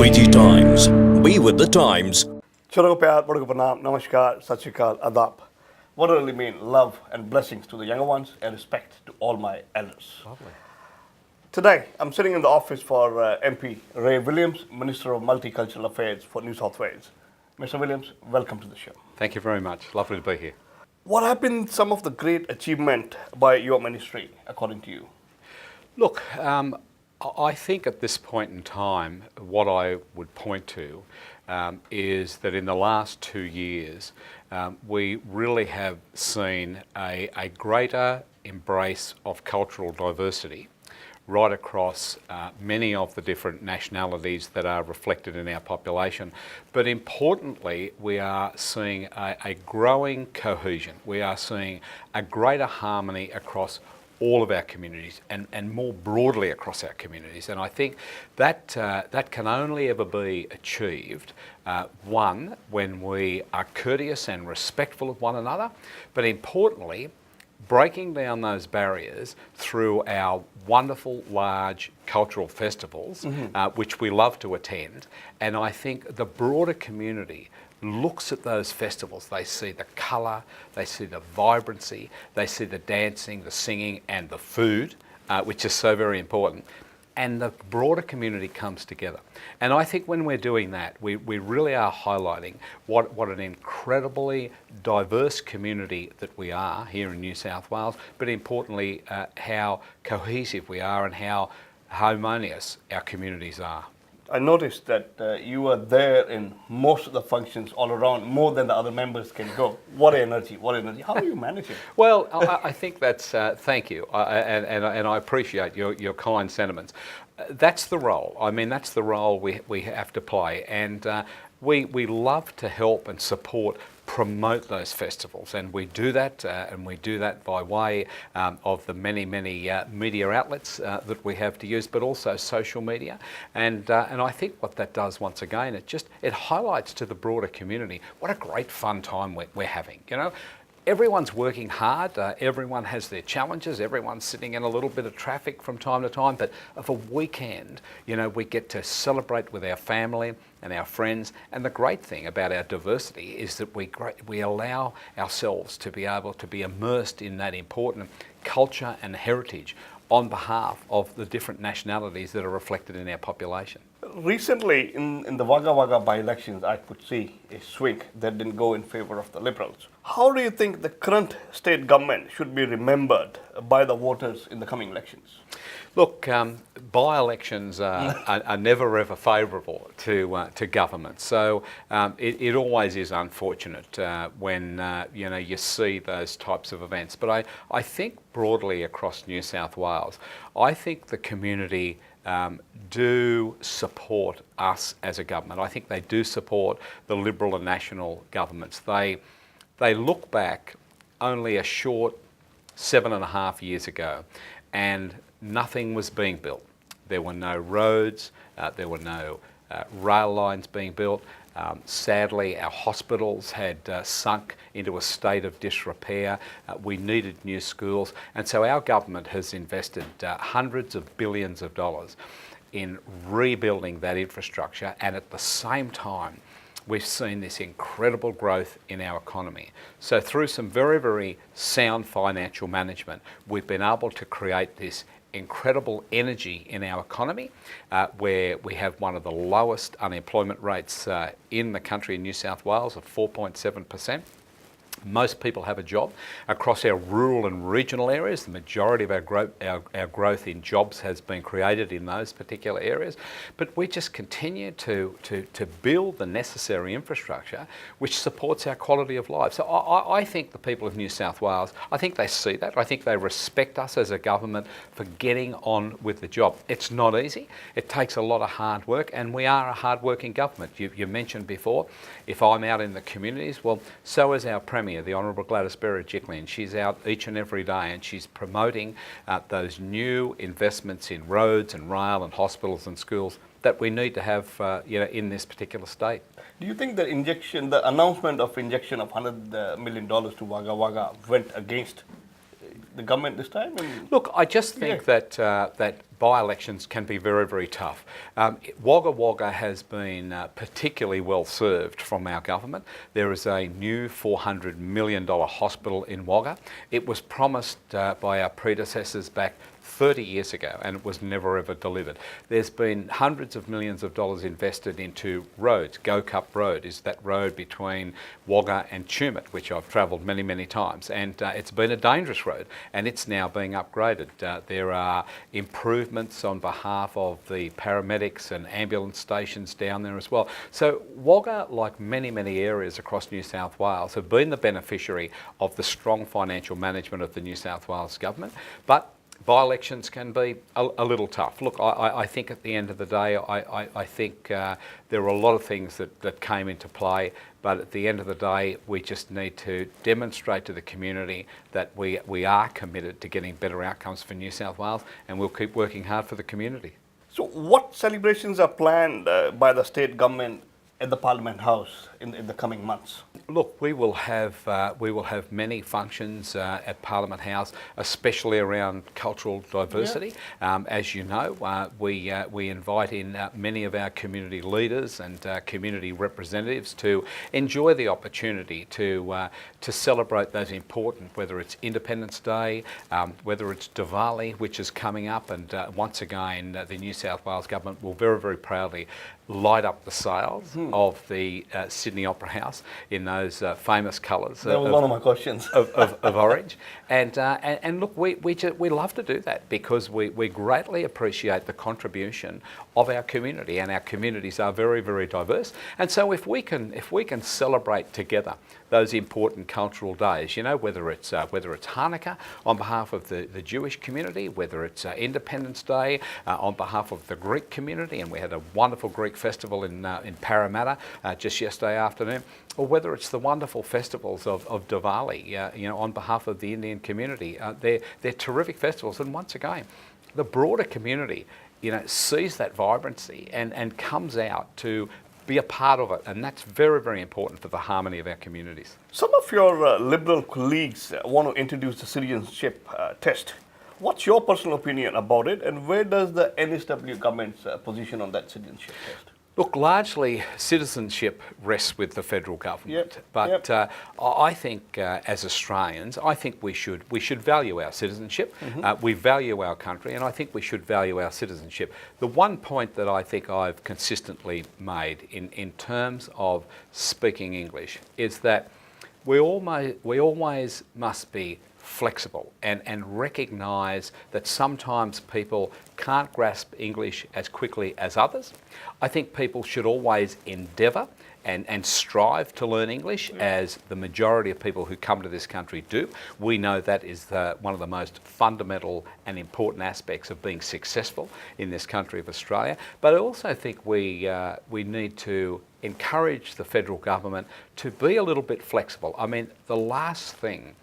Treaty Times. Be with the times. Chalo pyar, bada ko pranam, namaskar, sat shri akal, adab. What really mean love and blessings to the younger ones and respect to all my elders. Lovely. Today, I'm sitting in the office for MP Ray Williams, Minister of Multicultural Affairs for New South Wales. Mr. Williams, welcome to the show. Thank you very much. Lovely to be here. What have been some of the great achievement by your ministry, according to you? Look, I think at this point in time, what I would point to is that in the last 2 years, we really have seen a greater embrace of cultural diversity right across many of the different nationalities that are reflected in our population. But importantly, we are seeing a growing cohesion. We are seeing a greater harmony across all of our communities and more broadly across our communities. And I think that that can only ever be achieved, one, when we are courteous and respectful of one another, but importantly, breaking down those barriers through our wonderful large cultural festivals, which we love to attend. And I think the broader community looks at those festivals, they see the colour, they see the vibrancy, they see the dancing, the singing and the food, which is so very important. And the broader community comes together. And I think when we're doing that, we really are highlighting what an incredibly diverse community that we are here in New South Wales, but importantly, how cohesive we are and how harmonious our communities are. I noticed that you were there in most of the functions all around, more than the other members can go. What energy, what energy. How do you manage it? Well, I think that's, thank you, and I appreciate your kind sentiments. That's the role. I mean, that's the role we have to play, and we love to help and support promote those festivals, and we do that by way of the many media outlets that we have to use, but also social media, and I think what that does once again, it highlights to the broader community what a great fun time we're having. You know, everyone's working hard, everyone has their challenges, everyone's sitting in a little bit of traffic from time to time, but of a weekend, you know, we get to celebrate with our family and our friends. And the great thing about our diversity is that we allow ourselves to be able to be immersed in that important culture and heritage on behalf of the different nationalities that are reflected in our population. Recently, in the Wagga Wagga by-elections, I could see a swing that didn't go in favour of the Liberals. How do you think the current state government should be remembered by the voters in the coming elections? Look, by-elections are never ever favourable to government. So it always is unfortunate when you know, you see those types of events. But I think broadly across New South Wales, I think the community do support us as a government. I think they do support the Liberal and National governments. They look back only a short 7.5 years ago, and nothing was being built. There were no roads, there were no rail lines being built. Sadly, our hospitals had sunk into a state of disrepair. We needed new schools, and so our government has invested hundreds of billions of dollars in rebuilding that infrastructure, and at the same time we've seen this incredible growth in our economy. So through some very sound financial management, we've been able to create this incredible energy in our economy, where we have one of the lowest unemployment rates in the country in New South Wales of 4.7%. Most people have a job. Across our rural and regional areas, the majority of our growth in jobs has been created in those particular areas. But we just continue to build the necessary infrastructure which supports our quality of life. So I think the people of New South Wales, I think they see that. I think they respect us as a government for getting on with the job. It's not easy. It takes a lot of hard work, and we are a hard-working government. You mentioned before, if I'm out in the communities, well, so is our Premier, the Honourable Gladys Berejiklian. She's out each and every day, and she's promoting those new investments in roads and rail and hospitals and schools that we need to have you know, in this particular state. Do you think the announcement of injection of $100 million to Wagga Wagga went against the government this time? And Look, I just think that by-elections can be very, very tough. Wagga Wagga has been particularly well served from our government. There is a new $400 million hospital in Wagga. It was promised by our predecessors back 30 years ago, and it was never ever delivered. There's been hundreds of millions of dollars invested into roads. Go Cup Road is that road between Wagga and Tumut, which I've travelled many, many times, and it's been a dangerous road, and it's now being upgraded. There are improvements on behalf of the paramedics and ambulance stations down there as well. So Wagga, like many, many areas across New South Wales, have been the beneficiary of the strong financial management of the New South Wales government, but by-elections can be a little tough. Look, I think at the end of the day, I think there are a lot of things that came into play, but at the end of the day, we just need to demonstrate to the community that we are committed to getting better outcomes for New South Wales, and we'll keep working hard for the community. so, what celebrations are planned by the state government at the Parliament House in the coming months? Look, we will have many functions at Parliament House, especially around cultural diversity. As you know, we invite in many of our community leaders and community representatives to enjoy the opportunity to celebrate those important, whether it's Independence Day, whether it's Diwali, which is coming up, and once again, the New South Wales government will very, very proudly light up the sails of the Sydney Opera House in those famous colours. That was one of my questions. of orange, and look, we love to do that because we greatly appreciate the contribution of our community, and our communities are very, very diverse. And so if we can celebrate together those important cultural days, you know, whether it's Hanukkah on behalf of the Jewish community, whether it's Independence Day on behalf of the Greek community, and we had a wonderful Greek festival in Parramatta just yesterday afternoon, or whether it's the wonderful festivals of Diwali, you know, on behalf of the Indian community. They're terrific festivals, and once again, the broader community, you know, sees that vibrancy and comes out to be a part of it, and that's very, very important for the harmony of our communities. Some of your Liberal colleagues want to introduce the citizenship test. What's your personal opinion about it, and where does the NSW government's position on that citizenship test? Look, largely citizenship rests with the federal government, but I think as Australians, I think we should value our citizenship. We value our country, and I think we should value our citizenship. The one point that I think I've consistently made in terms of speaking English is that we always must be flexible and recognise that sometimes people can't grasp English as quickly as others. I think people should always endeavour and strive to learn English, as the majority of people who come to this country do. We know that is one of the most fundamental and important aspects of being successful in this country of Australia. But I also think we need to encourage the federal government to be a little bit flexible. I mean, the last thing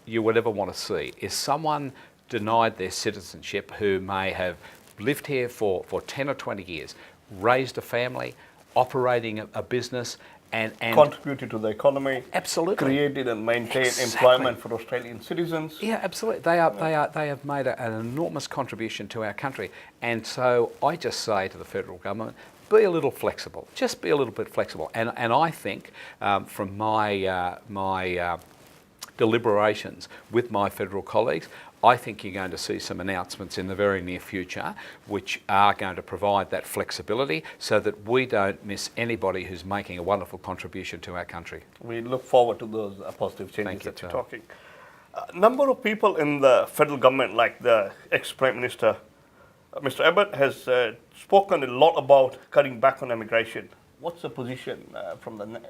you would ever want to see is someone denied their citizenship who may have lived here for 10 or 20 years, raised a family, operating a business, and contributed to the economy. Absolutely. Created and maintained employment for Australian citizens. Yeah, absolutely. They have made an enormous contribution to our country. And so I just say to the federal government, be a little flexible. Just be a little bit flexible. And I think from my deliberations with my federal colleagues, I think you're going to see some announcements in the very near future which are going to provide that flexibility so that we don't miss anybody who's making a wonderful contribution to our country. We look forward to those positive changes that you're talking. A number of people in the federal government, like the ex-Prime Minister, Mr. Abbott, has spoken a lot about cutting back on immigration. What's the position from the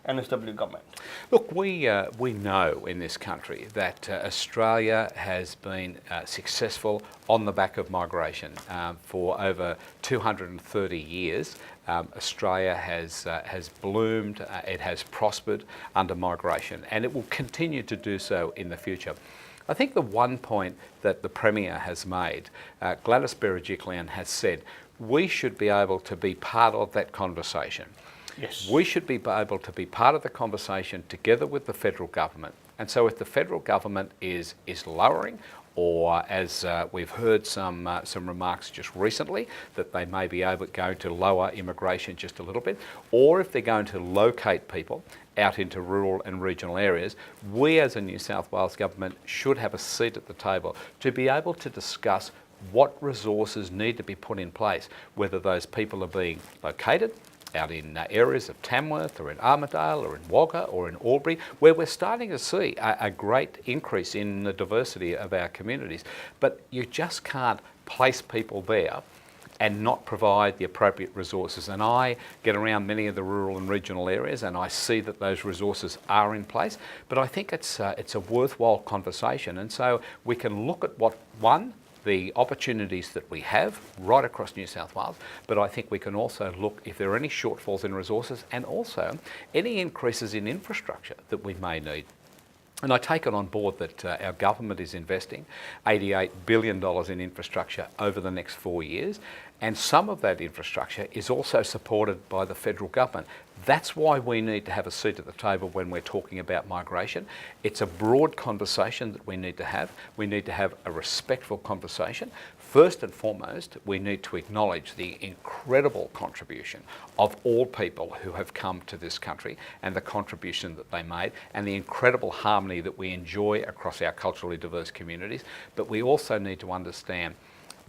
NSW government? Look, we know in this country that Australia has been successful on the back of migration. For over 230 years, Australia has bloomed, it has prospered under migration, and it will continue to do so in the future. I think the one point that the Premier has made, Gladys Berejiklian has said, we should be able to be part of that conversation. Yes. We should be able to be part of the conversation together with the federal government And so if the federal government is lowering, or as we've heard some remarks just recently, that they may be going to lower immigration just a little bit, or if they're going to locate people out into rural and regional areas, we as a New South Wales government should have a seat at the table to be able to discuss what resources need to be put in place, whether those people are being located out in areas of Tamworth or in Armidale or in Wagga or in Albury, where we're starting to see a great increase in the diversity of our communities. But you just can't place people there and not provide the appropriate resources. And I get around many of the rural and regional areas and I see that those resources are in place, but I think it's a worthwhile conversation. And so we can look at the opportunities that we have right across New South Wales, but I think we can also look if there are any shortfalls in resources and also any increases in infrastructure that we may need. And I take it on board that our government is investing $88 billion in infrastructure over the next 4 years, and some of that infrastructure is also supported by the federal government. That's why we need to have a seat at the table when we're talking about migration. It's a broad conversation that we need to have. We need to have a respectful conversation. First and foremost, we need to acknowledge the incredible contribution of all people who have come to this country and the contribution that they made and the incredible harmony that we enjoy across our culturally diverse communities. But we also need to understand,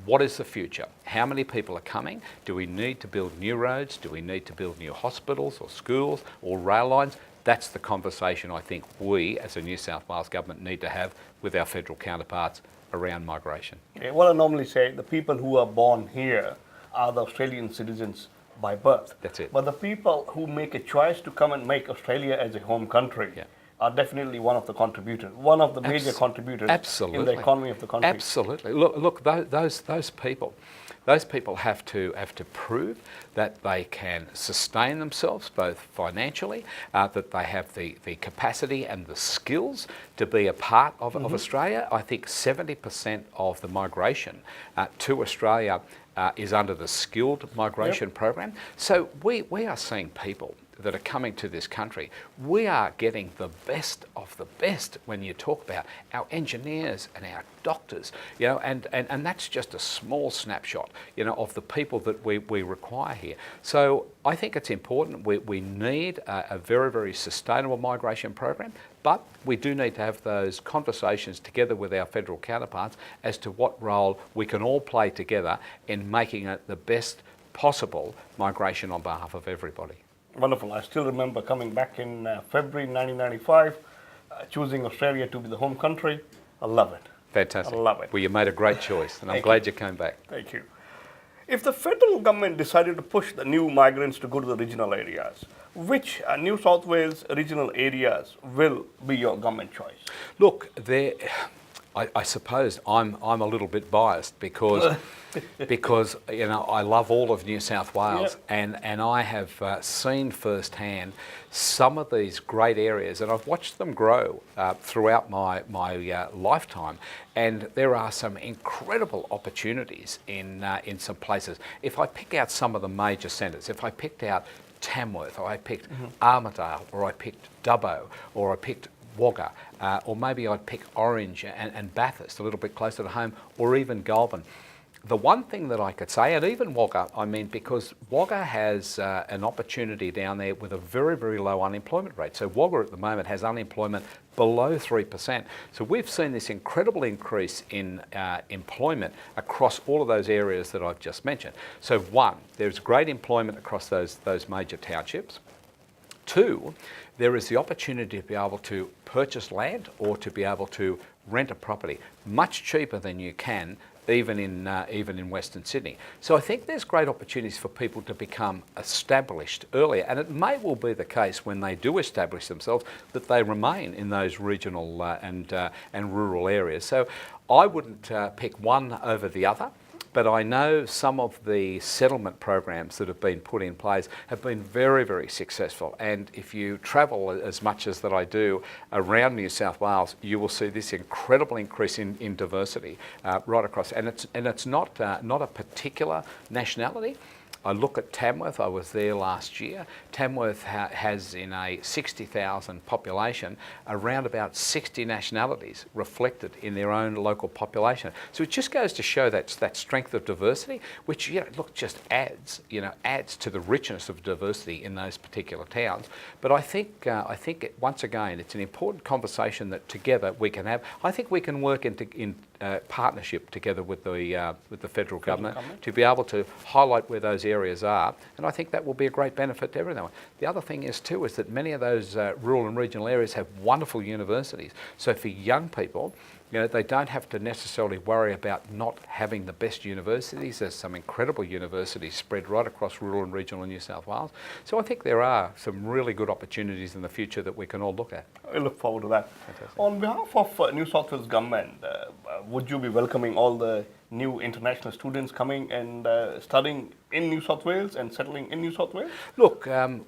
what is the future? How many people are coming? Do we need to build new roads? Do we need to build new hospitals or schools or rail lines? That's the conversation I think we as a New South Wales government need to have with our federal counterparts around migration. Okay, what I normally say, the people who are born here are the Australian citizens by birth. That's it. But the people who make a choice to come and make Australia as a home country are definitely one of the contributors, one of the major contributors in the economy of the country. Absolutely. Look, those people have to prove that they can sustain themselves both financially, that they have the capacity and the skills to be a part of Australia. I think 70% of the migration to Australia is under the skilled migration program. So we are seeing people that are coming to this country. We are getting the best of the best when you talk about our engineers and our doctors, and that's just a small snapshot, of the people that we require here. So I think it's important. We need a very, very sustainable migration program, but we do need to have those conversations together with our federal counterparts as to what role we can all play together in making it the best possible migration on behalf of everybody. Wonderful. I still remember coming back in February 1995, choosing Australia to be the home country. I love it. Fantastic. I love it. Well, you made a great choice, and I'm glad you came back. Thank you. If the federal government decided to push the new migrants to go to the regional areas, which New South Wales regional areas will be your government choice? Look, I suppose I'm a little bit biased because I love all of New South Wales, and I have seen firsthand some of these great areas, and I've watched them grow throughout my lifetime, and there are some incredible opportunities in some places. If I pick out some of the major centres, if I picked out Tamworth, or I picked Armidale, or I picked Dubbo, or I picked Wagga, or maybe I'd pick Orange and Bathurst, a little bit closer to home, or even Goulburn. The one thing that I could say, and even Wagga, because Wagga has an opportunity down there with a very, very low unemployment rate. So Wagga at the moment has unemployment below 3%. So we've seen this incredible increase in employment across all of those areas that I've just mentioned. So one, there's great employment across those major townships. Two, there is the opportunity to be able to purchase land or to be able to rent a property much cheaper than you can even in Western Sydney. So I think there's great opportunities for people to become established earlier, and it may well be the case when they do establish themselves that they remain in those regional and rural areas. So I wouldn't pick one over the other. But I know some of the settlement programs that have been put in place have been very, very successful. And if you travel as much as that I do around New South Wales, you will see this incredible increase in diversity right across. And it's not a particular nationality. I look at Tamworth, I was there last year. Tamworth has in a 60,000 population around about 60 nationalities reflected in their own local population. So it just goes to show that strength of diversity, which just adds to the richness of diversity in those particular towns. But I think once again it's an important conversation that together we can have. I think we can work in partnership together with the federal government to be able to highlight where those areas are, and I think that will be a great benefit to everyone. The other thing is that many of those rural and regional areas have wonderful universities. So for young people, they don't have to necessarily worry about not having the best universities. There's some incredible universities spread right across rural and regional New South Wales. So I think there are some really good opportunities in the future that we can all look at. I look forward to that. Fantastic. On behalf of New South Wales government, would you be welcoming all the new international students coming and studying in New South Wales and settling in New South Wales? Look,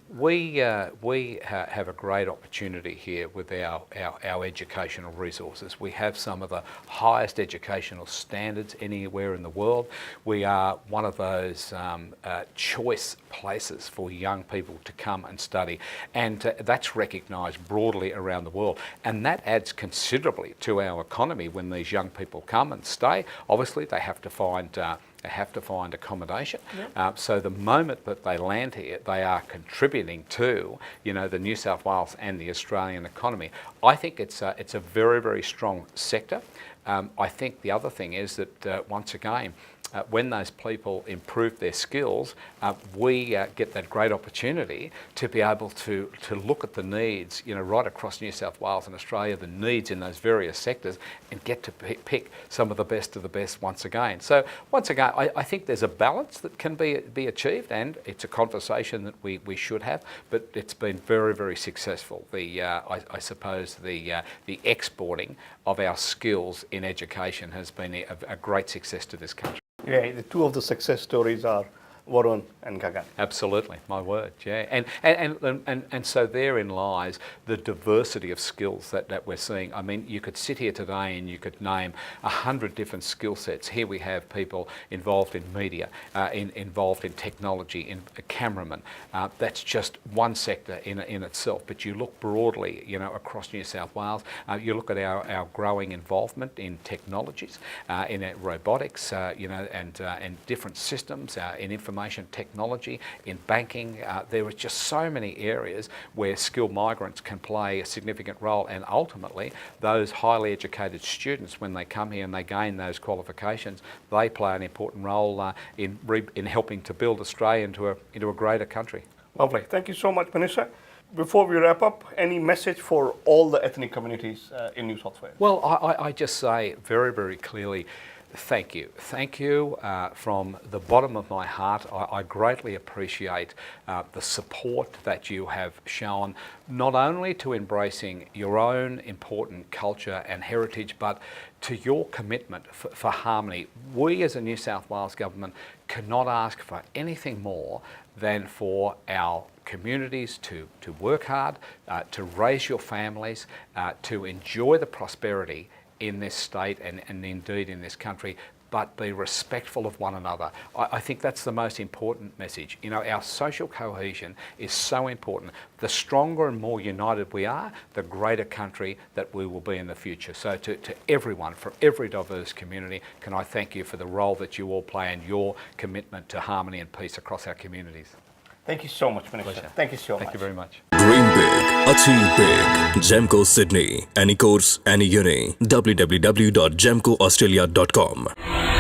we have a great opportunity here with our educational resources. We have some of the highest educational standards anywhere in the world. We are one of those choice places for young people to come and study, and that's recognised broadly around the world, and that adds considerably to our economy when these young people come and stay. Obviously they have to find accommodation. Yep. So the moment that they land here, they are contributing to the New South Wales and the Australian economy. I think it's a very, very strong sector. I think the other thing is that once again, when those people improve their skills, we get that great opportunity to be able to look at the needs, right across New South Wales and Australia, the needs in those various sectors, and get to pick some of the best once again. So once again, I think there's a balance that can be achieved, and it's a conversation that we should have, but it's been very, very successful. I suppose the exporting of our skills in education has been a great success to this country. Yeah, the two of the success stories are Varun and Gagan. Absolutely, my word, yeah. And so therein lies the diversity of skills that we're seeing. I mean, you could sit here today and you could name 100 different skill sets. Here we have people involved in media, involved in technology, in cameramen. That's just one sector in itself. But you look broadly, across New South Wales. You look at our growing involvement in technologies, in robotics, and different systems, in information technology, in banking. There are just so many areas where skilled migrants can play a significant role, and ultimately those highly educated students, when they come here and they gain those qualifications, they play an important role in helping to build Australia into a greater country. Lovely. Thank you so much, Minister. Before we wrap up, any message for all the ethnic communities in New South Wales? Well, I just say very, very clearly, thank you. Thank you from the bottom of my heart. I greatly appreciate the support that you have shown, not only to embracing your own important culture and heritage, but to your commitment for harmony. We as a New South Wales government cannot ask for anything more than for our communities to work hard, to raise your families, to enjoy the prosperity in this state and indeed in this country, but be respectful of one another. I think that's the most important message. Our social cohesion is so important. The stronger and more united we are, the greater country that we will be in the future. So to everyone, from every diverse community, can I thank you for the role that you all play and your commitment to harmony and peace across our communities. Thank you so much, Minister. Pleasure. Thank you so much. Thank you very much. Dream big, achieve big. Gemco Sydney. Any course, any uni. www.gemcoaustralia.com